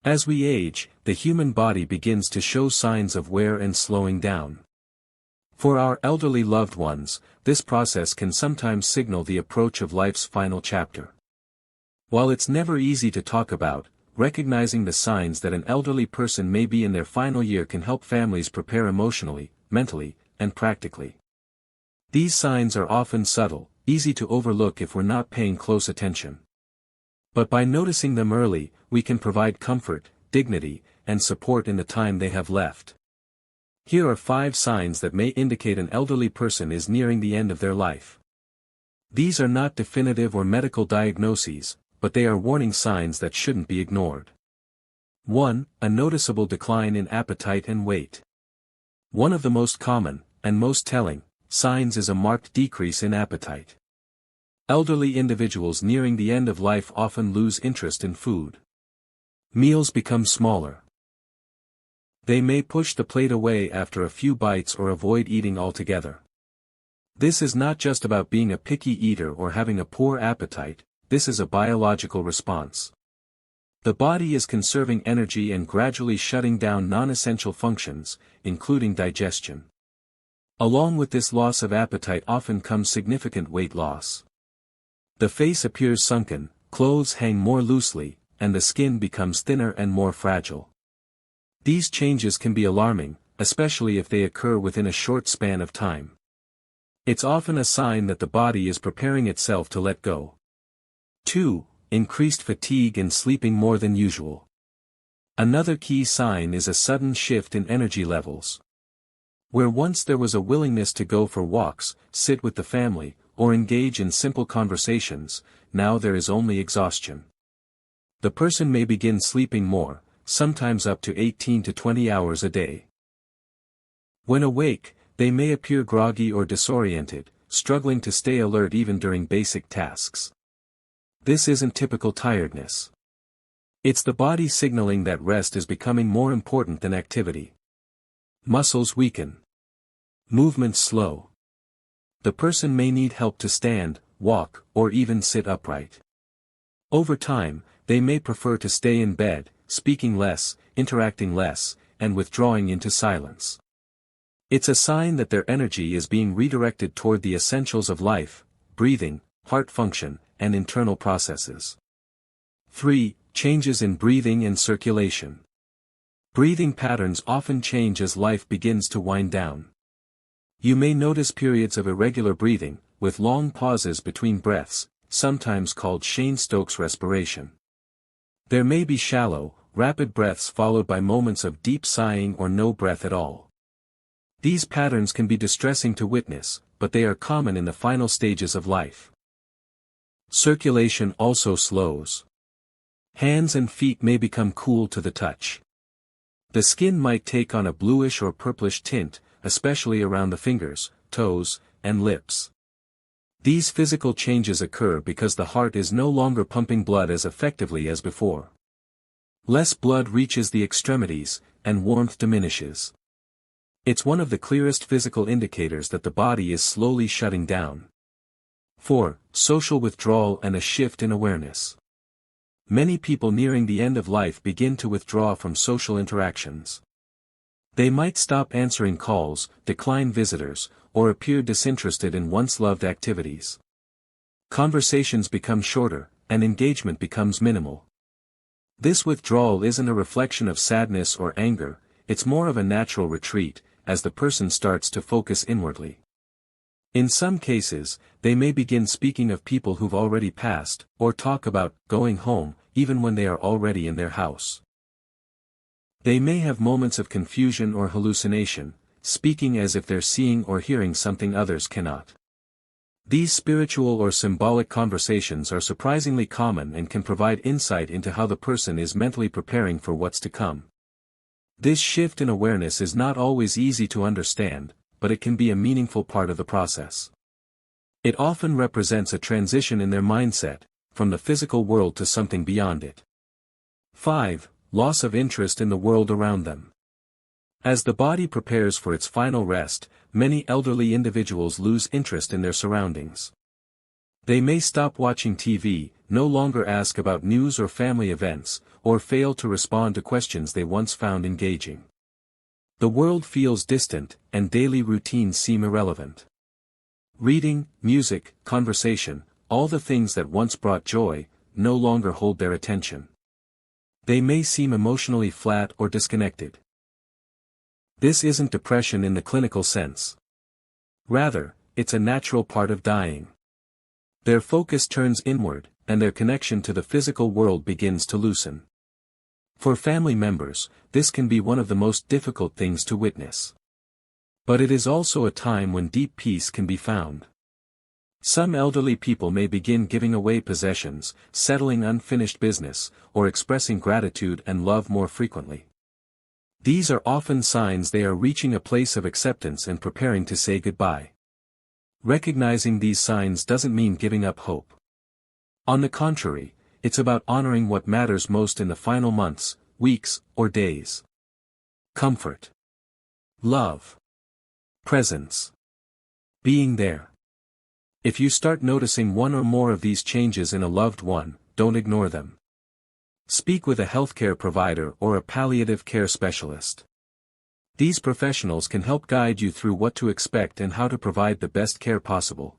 As we age, the human body begins to show signs of wear and slowing down. For our elderly loved ones, this process can sometimes signal the approach of life's final chapter. While it's never easy to talk about, recognizing the signs that an elderly person may be in their final year can help families prepare emotionally, mentally, and practically. These signs are often subtle, easy to overlook if we're not paying close attention. But by noticing them early, we can provide comfort, dignity, and support in the time they have left. Here are 5 signs that may indicate an elderly person is nearing the end of their life. These are not definitive or medical diagnoses, but they are warning signs that shouldn't be ignored. 1. A noticeable decline in appetite and weight. One of the most common, and most telling, signs is a marked decrease in appetite. Elderly individuals nearing the end of life often lose interest in food. Meals become smaller. They may push the plate away after a few bites or avoid eating altogether. This is not just about being a picky eater or having a poor appetite, this is a biological response. The body is conserving energy and gradually shutting down non-essential functions, including digestion. Along with this loss of appetite often comes significant weight loss. The face appears sunken, clothes hang more loosely, and the skin becomes thinner and more fragile. These changes can be alarming, especially if they occur within a short span of time. It's often a sign that the body is preparing itself to let go. 2. Increased fatigue and sleeping more than usual. Another key sign is a sudden shift in energy levels. Where once there was a willingness to go for walks, sit with the family, or engage in simple conversations, now there is only exhaustion. The person may begin sleeping more, sometimes up to 18 to 20 hours a day. When awake, they may appear groggy or disoriented, struggling to stay alert even during basic tasks. This isn't typical tiredness. It's the body signaling that rest is becoming more important than activity. Muscles weaken. Movement slow. The person may need help to stand, walk, or even sit upright. Over time, they may prefer to stay in bed, speaking less, interacting less, and withdrawing into silence. It's a sign that their energy is being redirected toward the essentials of life, breathing, heart function, and internal processes. 3. Changes in breathing and circulation. Breathing patterns often change as life begins to wind down. You may notice periods of irregular breathing, with long pauses between breaths, sometimes called Cheyne-Stokes respiration. There may be shallow, rapid breaths followed by moments of deep sighing or no breath at all. These patterns can be distressing to witness, but they are common in the final stages of life. Circulation also slows. Hands and feet may become cool to the touch. The skin might take on a bluish or purplish tint, especially around the fingers, toes, and lips. These physical changes occur because the heart is no longer pumping blood as effectively as before. Less blood reaches the extremities, and warmth diminishes. It's one of the clearest physical indicators that the body is slowly shutting down. 4. Social withdrawal and a shift in awareness. Many people nearing the end of life begin to withdraw from social interactions. They might stop answering calls, decline visitors, or appear disinterested in once loved activities. Conversations become shorter, and engagement becomes minimal. This withdrawal isn't a reflection of sadness or anger, it's more of a natural retreat, as the person starts to focus inwardly. In some cases, they may begin speaking of people who've already passed, or talk about going home, even when they are already in their house. They may have moments of confusion or hallucination, speaking as if they're seeing or hearing something others cannot. These spiritual or symbolic conversations are surprisingly common and can provide insight into how the person is mentally preparing for what's to come. This shift in awareness is not always easy to understand, but it can be a meaningful part of the process. It often represents a transition in their mindset, from the physical world to something beyond it. 5. Loss of interest in the world around them. As the body prepares for its final rest, many elderly individuals lose interest in their surroundings. They may stop watching TV, no longer ask about news or family events, or fail to respond to questions they once found engaging. The world feels distant, and daily routines seem irrelevant. Reading, music, conversation, all the things that once brought joy, no longer hold their attention. They may seem emotionally flat or disconnected. This isn't depression in the clinical sense. Rather, it's a natural part of dying. Their focus turns inward, and their connection to the physical world begins to loosen. For family members, this can be one of the most difficult things to witness. But it is also a time when deep peace can be found. Some elderly people may begin giving away possessions, settling unfinished business, or expressing gratitude and love more frequently. These are often signs they are reaching a place of acceptance and preparing to say goodbye. Recognizing these signs doesn't mean giving up hope. On the contrary, it's about honoring what matters most in the final months, weeks, or days. Comfort. Love. Presence. Being there. If you start noticing one or more of these changes in a loved one, don't ignore them. Speak with a healthcare provider or a palliative care specialist. These professionals can help guide you through what to expect and how to provide the best care possible.